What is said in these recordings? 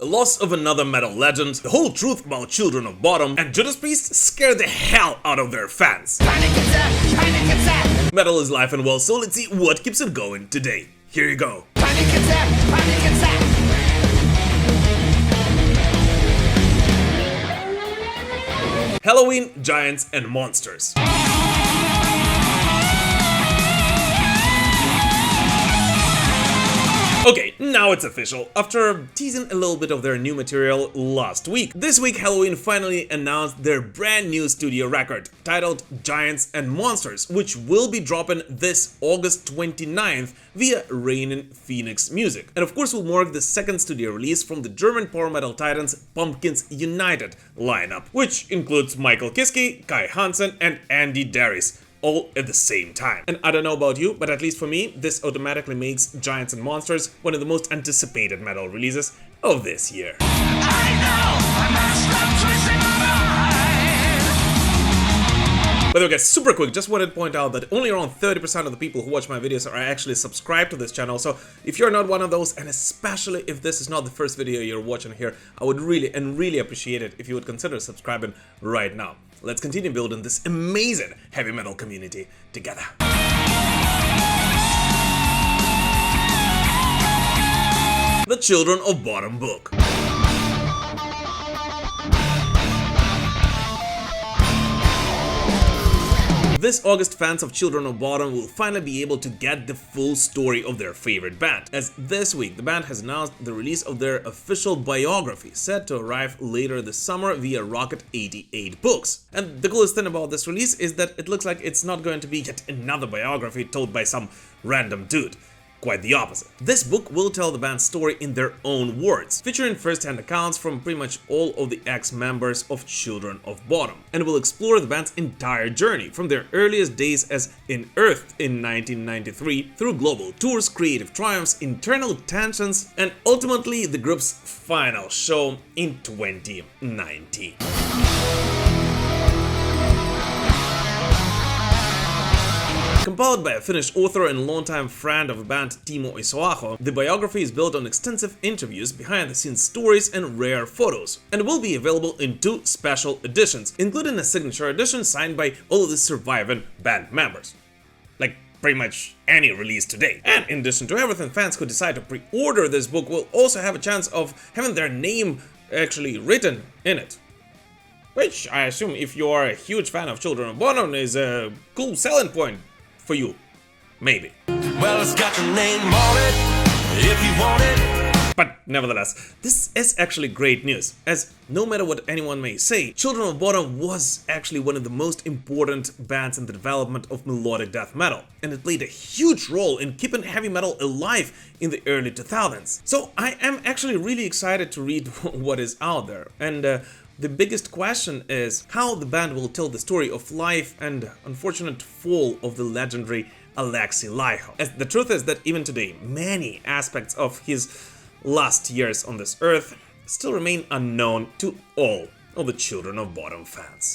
the loss of another metal legend, the whole truth about Children of Bodom, and Judas Priest scared the hell out of their fans. Panic attack! Metal is life and well, so let's see what keeps it going today. Here you go. Panic attack! Panic attack! Helloween, Giants and Monsters. Okay, now it's official. After teasing a little bit of their new material last week, this week Helloween finally announced their brand new studio record, titled Giants and Monsters, which will be dropping this August 29th via Reigning Phoenix Music. And of course will mark the second studio release from the German power metal titans Pumpkins United lineup, which includes Michael Kiske, Kai Hansen and Andy Darius, all at the same time. And I don't know about you, but at least for me, this automatically makes Giants and Monsters one of the most anticipated metal releases of this year. By the way guys, super quick, just wanted to point out that only around 30% of the people who watch my videos are actually subscribed to this channel, so if you're not one of those, and especially if this is not the first video you're watching here, I would really appreciate it if you would consider subscribing right now. Let's continue building this amazing heavy metal community together. The Children of Bodom book. This August, fans of Children of Bodom will finally be able to get the full story of their favorite band, as this week the band has announced the release of their official biography, set to arrive later this summer via Rocket 88 Books. And the coolest thing about this release is that it looks like it's not going to be yet another biography told by some random dude. Quite the opposite. This book will tell the band's story in their own words, featuring first-hand accounts from pretty much all of the ex-members of Children of Bodom, and will explore the band's entire journey from their earliest days as Unearthed in 1993 through global tours, creative triumphs, internal tensions, and ultimately the group's final show in 2019. Compiled by a Finnish author and longtime friend of the band Timo Isoaho, the biography is built on extensive interviews, behind-the-scenes stories and rare photos, and will be available in 2 special editions, including a signature edition signed by all of the surviving band members. Like pretty much any release today. And in addition to everything, fans who decide to pre-order this book will also have a chance of having their name actually written in it. Which I assume, if you are a huge fan of Children of Bodom, is a cool selling point for you, maybe. Well, it's got your name on it, if you want it. But nevertheless, this is actually great news, as no matter what anyone may say, Children of Bodom was actually one of the most important bands in the development of melodic death metal, and it played a huge role in keeping heavy metal alive in the early 2000s. So I am actually really excited to read what is out there, and the biggest question is how the band will tell the story of life and unfortunate fall of the legendary Alexei Laiho. As the truth is that even today, many aspects of his last years on this earth still remain unknown to all of the Children of Bodom fans.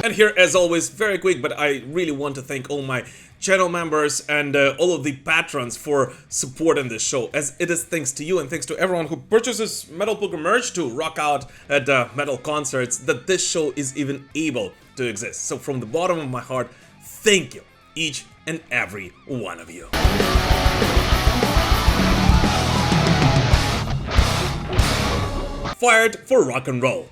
And here, as always, very quick, but I really want to thank all my channel members and all of the patrons for supporting this show, as it is thanks to you and thanks to everyone who purchases Metal Pilgrim merch to rock out at metal concerts that this show is even able to exist. So from the bottom of my heart, thank you, each and every one of you. Fired for rock and roll.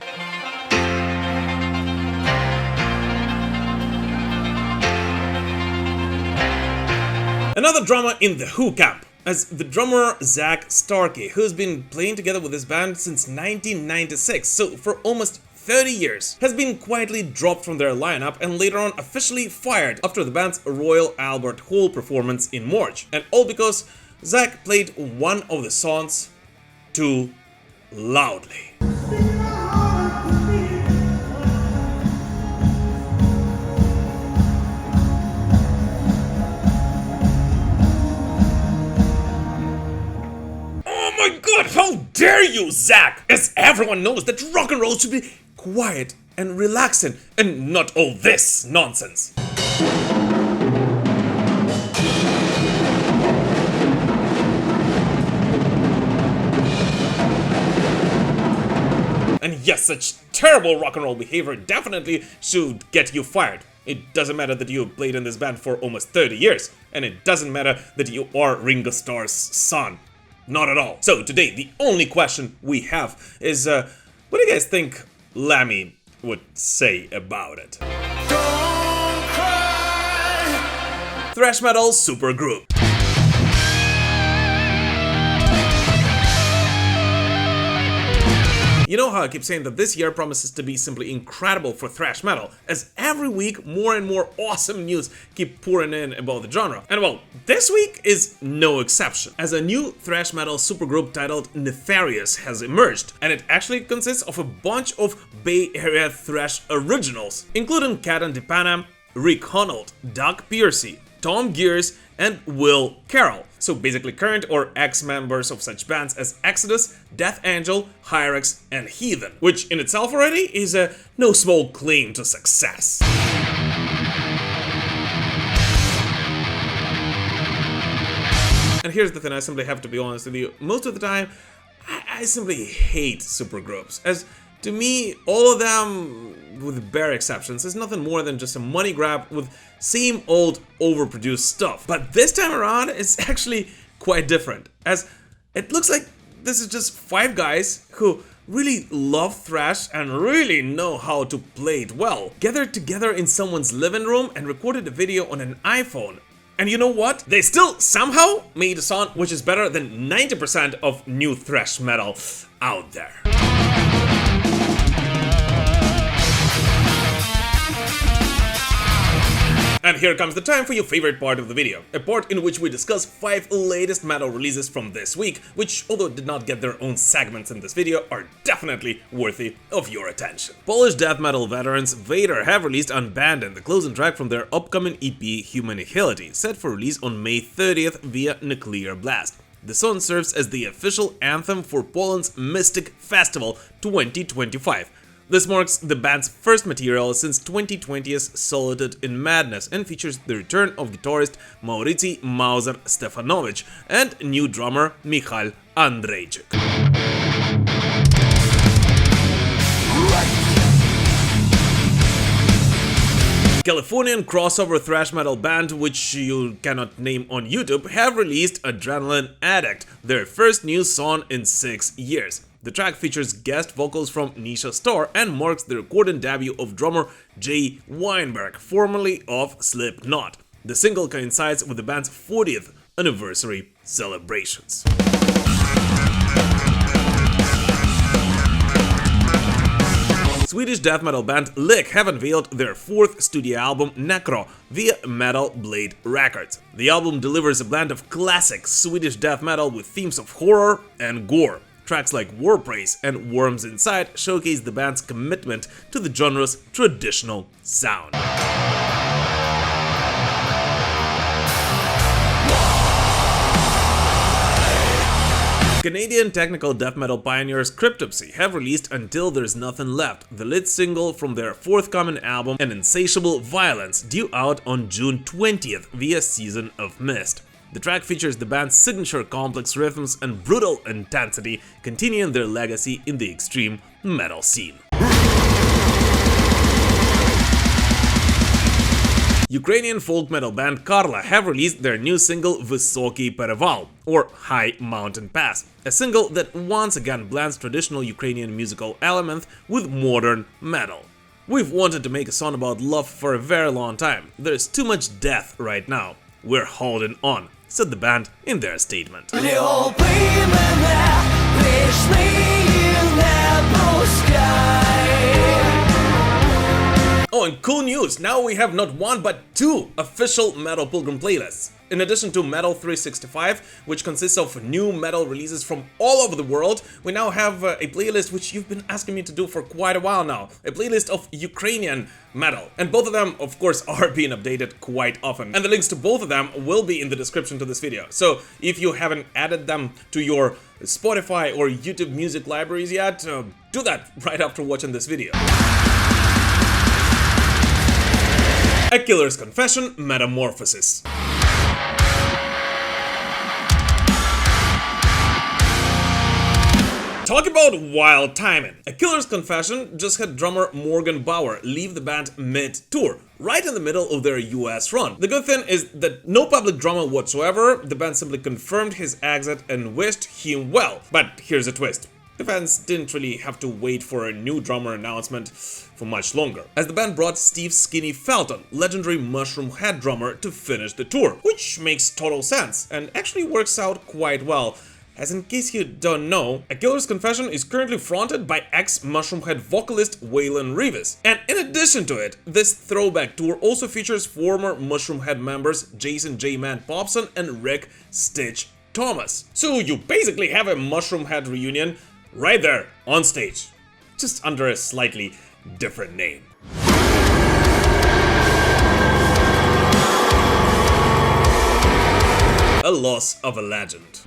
Another drummer in The Who camp, as the drummer Zak Starkey, who's been playing together with this band since 1996, so for almost 30 years, has been quietly dropped from their lineup and later on officially fired after the band's Royal Albert Hall performance in March. And all because Zak played one of the songs too loudly. God, how dare you, Zak! As everyone knows that rock and roll should be quiet and relaxing and not all this nonsense. yes, such terrible rock and roll behavior definitely should get you fired. It doesn't matter that you played in this band for almost 30 years, and it doesn't matter that you are Ringo Starr's son. Not at all. So today, the only question we have is, what do you guys think Lemmy would say about it? Don't cry. Thrash metal supergroup. You know how I keep saying that this year promises to be simply incredible for thrash metal, as every week more and more awesome news keep pouring in about the genre. And well, this week is no exception, as a new thrash metal supergroup titled Nefarious has emerged, and it actually consists of a bunch of Bay Area Thrash originals, including Cat and Depana, Rick Honnold, Doug Piercy, Tom Gears, and Will Carroll. So basically current or ex-members of such bands as Exodus, Death Angel, Hyrax, and Heathen, which in itself already is a no small claim to success. And here's the thing, I simply have to be honest with you, most of the time, I simply hate supergroups, as to me, all of them, with bare exceptions, is nothing more than just a money grab with same old overproduced stuff. But this time around, it's actually quite different, as it looks like this is just 5 guys who really love thrash and really know how to play it well, gathered together in someone's living room and recorded a video on an iPhone. And you know what? They still somehow made a song which is better than 90% of new thrash metal out there. And here comes the time for your favorite part of the video, a part in which we discuss 5 latest metal releases from this week, which, although did not get their own segments in this video, are definitely worthy of your attention. Polish death metal veterans Vader have released Unbanded, the closing track from their upcoming EP Humanihility, set for release on May 30th via Nuclear Blast. The song serves as the official anthem for Poland's Mystic Festival 2025. This marks the band's first material since 2020's Solitude in Madness and features the return of guitarist Mauricy Mauser Stefanovic and new drummer Michal Andrzejczyk. Californian crossover thrash metal band, which you cannot name on YouTube, have released Adrenaline Addict, their first new song in 6 years. The track features guest vocals from Nisha Starr and marks the recording debut of drummer Jay Weinberg, formerly of Slipknot. The single coincides with the band's 40th anniversary celebrations. Swedish death metal band Lick have unveiled their 4th studio album Necro via Metal Blade Records. The album delivers a blend of classic Swedish death metal with themes of horror and gore. Tracks like War Praise and Worms Inside showcase the band's commitment to the genre's traditional sound. Canadian technical death metal pioneers Cryptopsy have released Until There's Nothing Left, the lead single from their forthcoming album An Insatiable Violence, due out on June 20th via Season of Mist. The track features the band's signature complex rhythms and brutal intensity, continuing their legacy in the extreme metal scene. Ukrainian folk metal band Karna have released their new single Vysoky Pereval, or High Mountain Pass, a single that once again blends traditional Ukrainian musical elements with modern metal. We've wanted to make a song about love for a very long time. There's too much death right now. We're holding on, said the band in their statement. Oh, and cool news! Now we have not 1 but 2 official Metal Pilgrim playlists. In addition to Metal 365, which consists of new metal releases from all over the world, we now have a playlist which you've been asking me to do for quite a while now. A playlist of Ukrainian metal. And both of them, of course, are being updated quite often. And the links to both of them will be in the description to this video. So if you haven't added them to your Spotify or YouTube music libraries yet, do that right after watching this video. A Killer's Confession, Metamorphosis. talk about wild timing. A Killer's Confession just had drummer Morgan Bauer leave the band mid-tour, right in the middle of their US run. The good thing is that no public drama whatsoever, the band simply confirmed his exit and wished him well. But here's a twist. The fans didn't really have to wait for a new drummer announcement for much longer, as the band brought Steve Skinny Felton, legendary Mushroomhead drummer, to finish the tour, which makes total sense and actually works out quite well. As in case you don't know, A Killer's Confession is currently fronted by ex-Mushroomhead vocalist Waylon Reeves. And in addition to it, this throwback tour also features former Mushroomhead members Jason J. Man Popson and Rick Stitch Thomas. So you basically have a Mushroomhead reunion right there on stage, just under a slightly different name. A loss of a legend.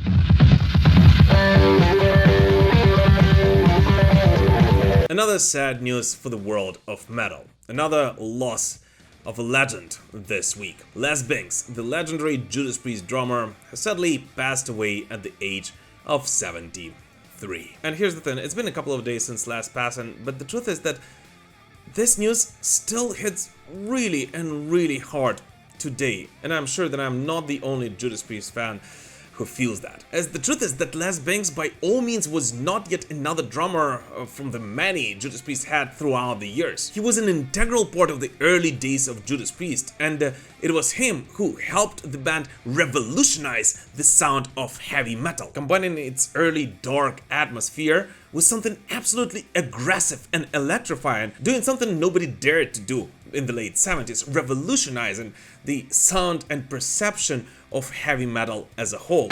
Another sad news for the world of metal. Another loss of a legend this week. Les Binks, the legendary Judas Priest drummer, has sadly passed away at the age of 73. And here's the thing, it's been a couple of days since last passing, but the truth is that this news still hits really and really hard today. And I'm sure that I'm not the only Judas Priest fan who feels that. As the truth is that Les Binks by all means was not yet another drummer from the many Judas Priest had throughout the years. He was an integral part of the early days of Judas Priest, and it was him who helped the band revolutionize the sound of heavy metal, combining its early dark atmosphere with something absolutely aggressive and electrifying, doing something nobody dared to do in the late 70s, revolutionizing the sound and perception of heavy metal as a whole.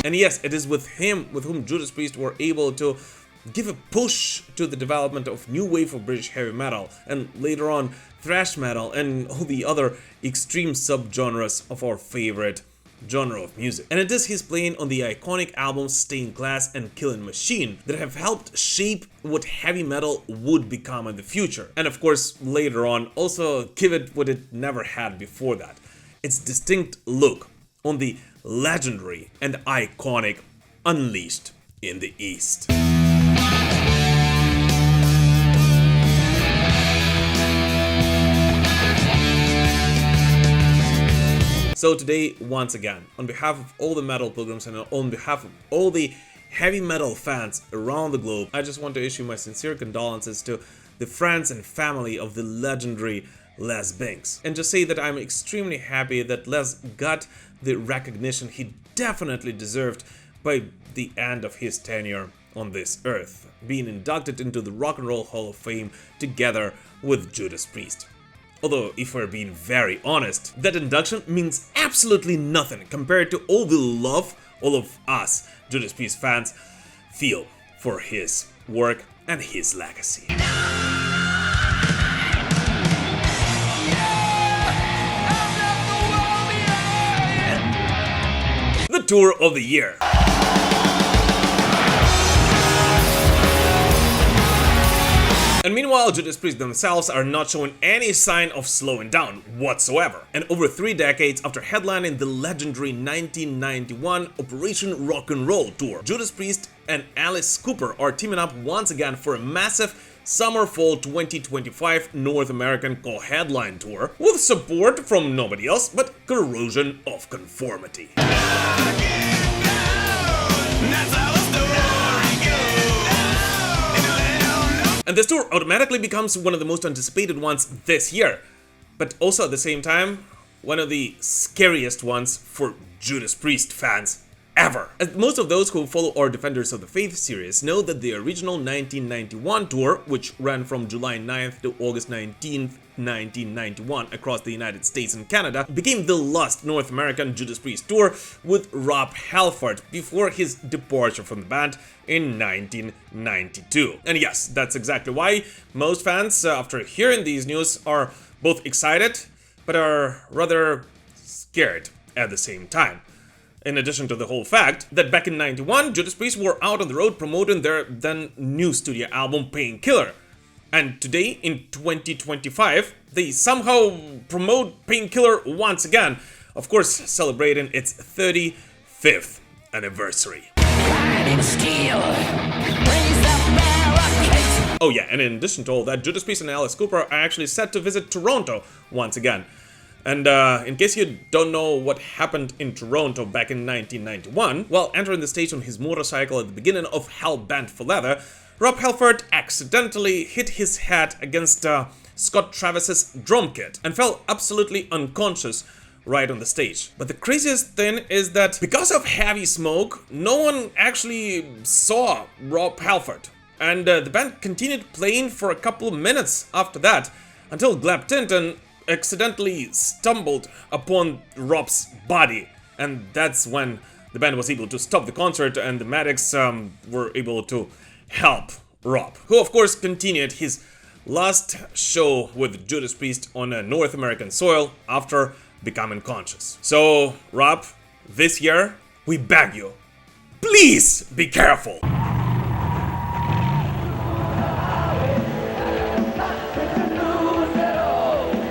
And yes, it is with him with whom Judas Priest were able to give a push to the development of new wave of British heavy metal, and later on thrash metal and all the other extreme subgenres of our favorite genre of music. And it is his playing on the iconic albums Stained Glass and Killing Machine that have helped shape what heavy metal would become in the future. And of course, later on, also give it what it never had before that. Its distinct look on the legendary and iconic Unleashed in the East. So today, once again, on behalf of all the metal pilgrims and on behalf of all the heavy metal fans around the globe, I just want to issue my sincere condolences to the friends and family of the legendary Les Binks. And just say that I'm extremely happy that Les got the recognition he definitely deserved by the end of his tenure on this earth, being inducted into the Rock and Roll Hall of Fame together with Judas Priest. Although, if we're being very honest, that induction means absolutely nothing compared to all the love all of us Judas Priest fans feel for his work and his legacy. The Tour of the Year. And meanwhile, Judas Priest themselves are not showing any sign of slowing down whatsoever. And over 3 decades after headlining the legendary 1991 Operation Rock and Roll tour, Judas Priest and Alice Cooper are teaming up once again for a massive Summer-Fall 2025 North American co-headline tour with support from nobody else but Corrosion of Conformity. And this tour automatically becomes one of the most anticipated ones this year, but also at the same time, one of the scariest ones for Judas Priest fans ever. As most of those who follow our Defenders of the Faith series know that the original 1991 tour, which ran from July 9th to August 19th, 1991 across the United States and Canada, became the last North American Judas Priest tour with Rob Halford before his departure from the band in 1992. And yes, that's exactly why most fans, after hearing these news, are both excited but are rather scared at the same time. In addition to the whole fact that back in 91, Judas Priest were out on the road promoting their then new studio album Painkiller. And today, in 2025, they somehow promote Painkiller once again of course celebrating its 35th anniversary. Oh yeah, and in addition to all that, Judas Priest and Alice Cooper are actually set to visit Toronto once again. And in case you don't know what happened in Toronto back in 1991, while entering the stage on his motorcycle at the beginning of Hell Bent for Leather, Rob Halford accidentally hit his head against Scott Travis's drum kit and fell absolutely unconscious right on the stage. But the craziest thing is that because of heavy smoke, no one actually saw Rob Halford. And the band continued playing for a couple of minutes after that, until Gleb Tinton accidentally stumbled upon Rob's body. And that's when the band was able to stop the concert and the medics were able to help Rob, who of course continued his last show with Judas Priest on North American soil after becoming conscious. So, Rob, this year, we beg you, please be careful!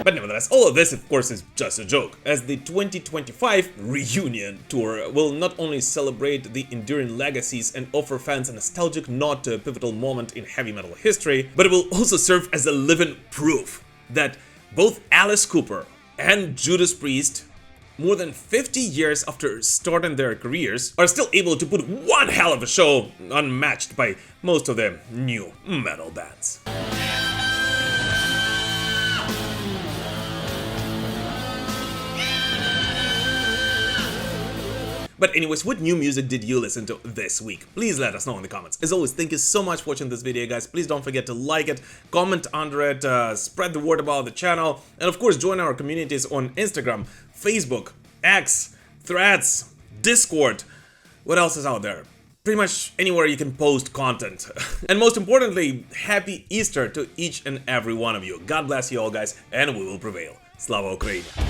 But nevertheless, all of this, of course, is just a joke, as the 2025 reunion tour will not only celebrate the enduring legacies and offer fans a nostalgic nod to a pivotal moment in heavy metal history, but it will also serve as a living proof that both Alice Cooper and Judas Priest, more than 50 years after starting their careers, are still able to put one hell of a show unmatched by most of the new metal bands. But anyways, what new music did you listen to this week? Please let us know in the comments. As always, thank you so much for watching this video, guys. Please don't forget to like it, comment under it, spread the word about the channel, and of course join our communities on Instagram, Facebook, X, Threads, Discord. What else is out there? Pretty much anywhere you can post content. And most importantly, happy Easter to each and every one of you. God bless you all, guys, and we will prevail. Slava Ukraini!